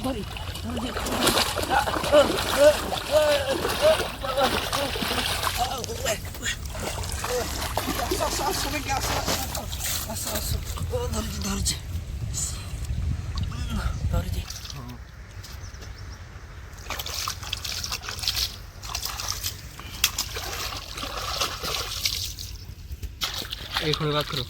ଧରି ଧରୁଛି ଏଇ ଖଣ୍ଡ ପାଖରୁ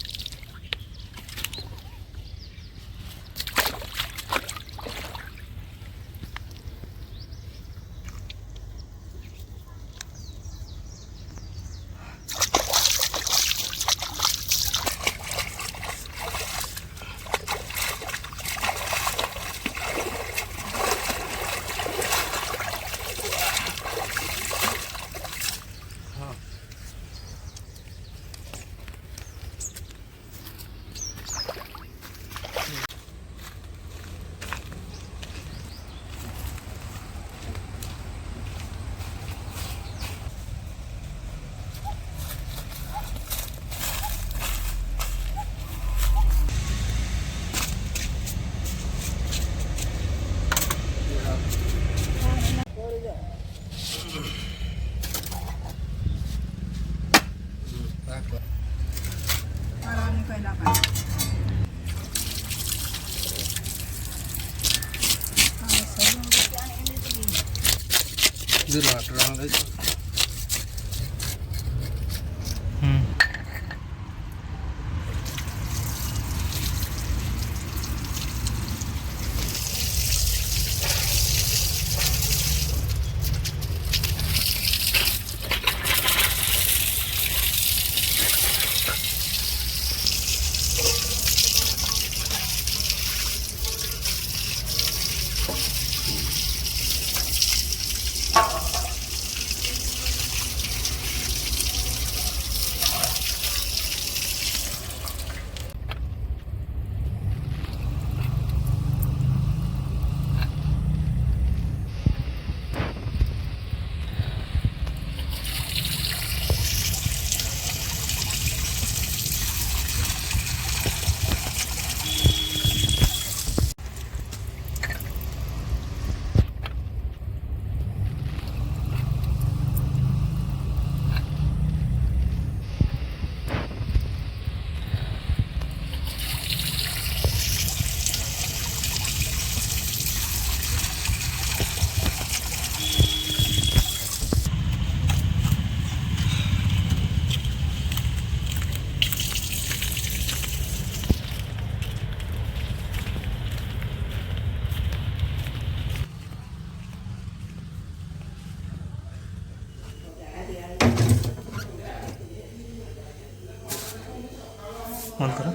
ବନ୍ଦ କର।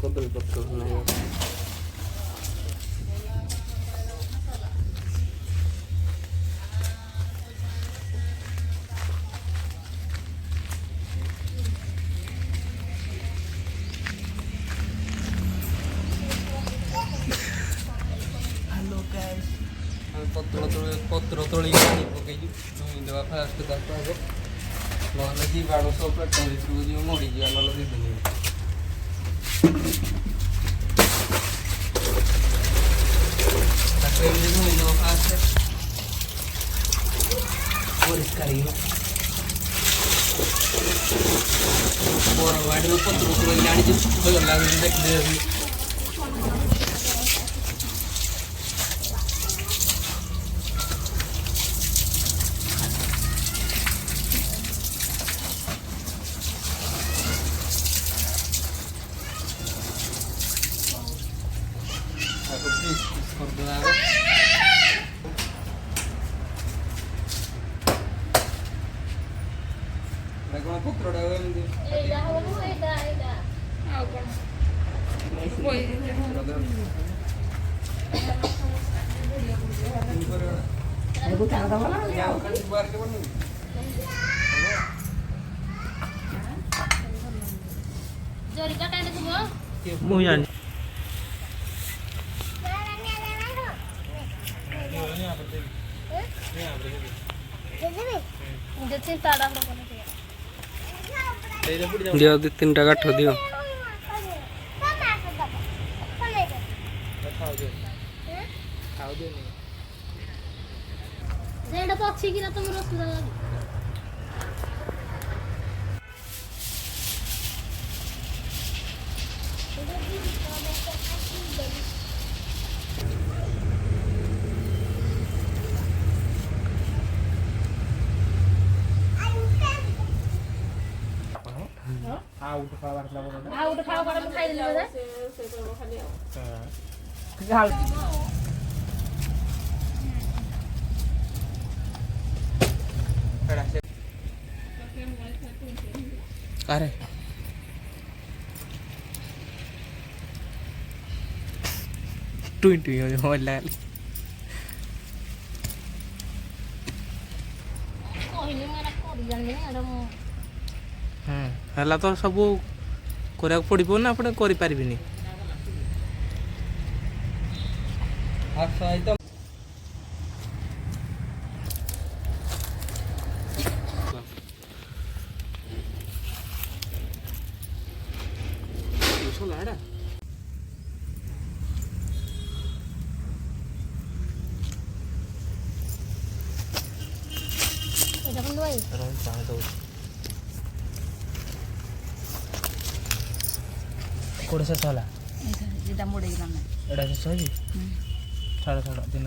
କଦଳୀ ପତ୍ର ନାହିଁ ପତ୍ର ତୋଳିକି ପାଣି ପକେଇକି ଧୋଇ ଦେବା ଫାଷ୍ଟ ତାକୁ ଆଗ ନହେଲେ କି ବାଡ଼ ସବୁ ପେଟ ଭିତରକୁ ଯିବ ମରିଯିବ ନହେଲେ ଦିଦିନି ତାକୁ ଏମିତି ଧୋଇ ଦେବ ଫାଷ୍ଟ ପରିଷ୍କାର ହେଇଯିବ। ବଡ଼ ବାଡ଼ିର ପତ୍ର ତୋଳିକି ଆଣିଛି ଭଲ ଲାଗୁଛି ଦେଖିଦେବି। ମୁଁ ଜାଣିନି। ଦିଅ 2-3ଟା କାଠ ଦିଅ। ଅଛି କି ନା ତମର ଅସୁବିଧା ଆଉ ଗୋଟେ ଖାଇବା ମୁଁ ଖାଇଦେଲି ବୋଧେ। अरे टुई टुई हो लागली ହେଲା ତ ସବୁ କରିବାକୁ ପଡ଼ିବ ନା ଆପଣ କରିପାରିବିନି। କୋଉଟା ଶେଷ ହେଲା? ଏଇଟା ମୋଡ଼େଇକି ନା ଏଇଟା ଶେଷ ହେଇଛି? ଛାଡ଼ ଛାଡ଼ ଦିନ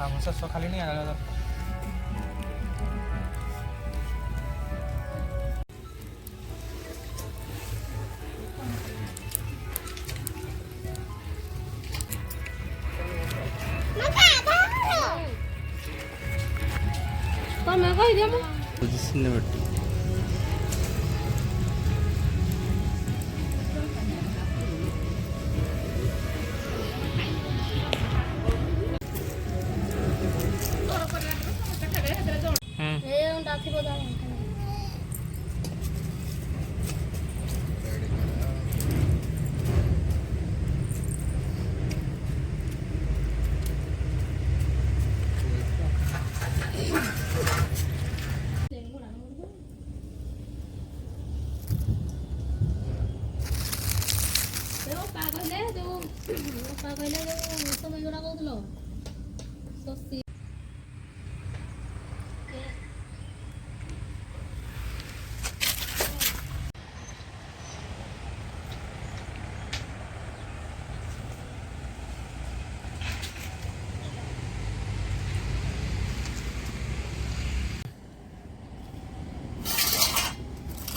କାମ ଶେଷ ଖାଲି ନି ଆଗା ତମେ କହିଦିଅ ମୁଁ ଥିବ କହିଲେ ତମେ ଯୋଉଟା କହୁଥିଲ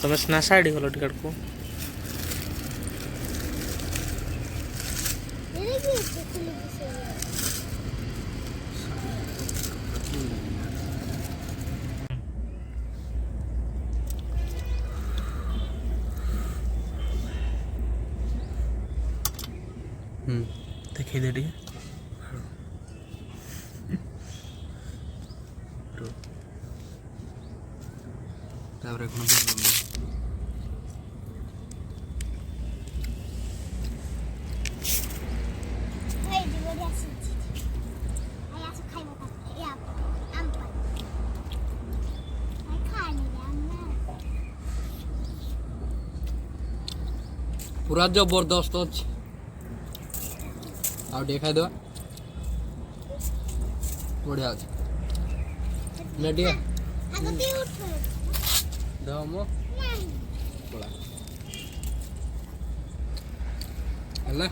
ତମେ ସ୍ନା ସାଇଡ୍ ଗଲ ଟିକେଟକୁ ଦେଖେଇ ଦେ ଟିକେ ତାପରେ କ'ଣ पूरा जबरदस्त अच्छे आउ टे खाईद बढ़िया अच्छे ଧମ ପଳା ହେଲା।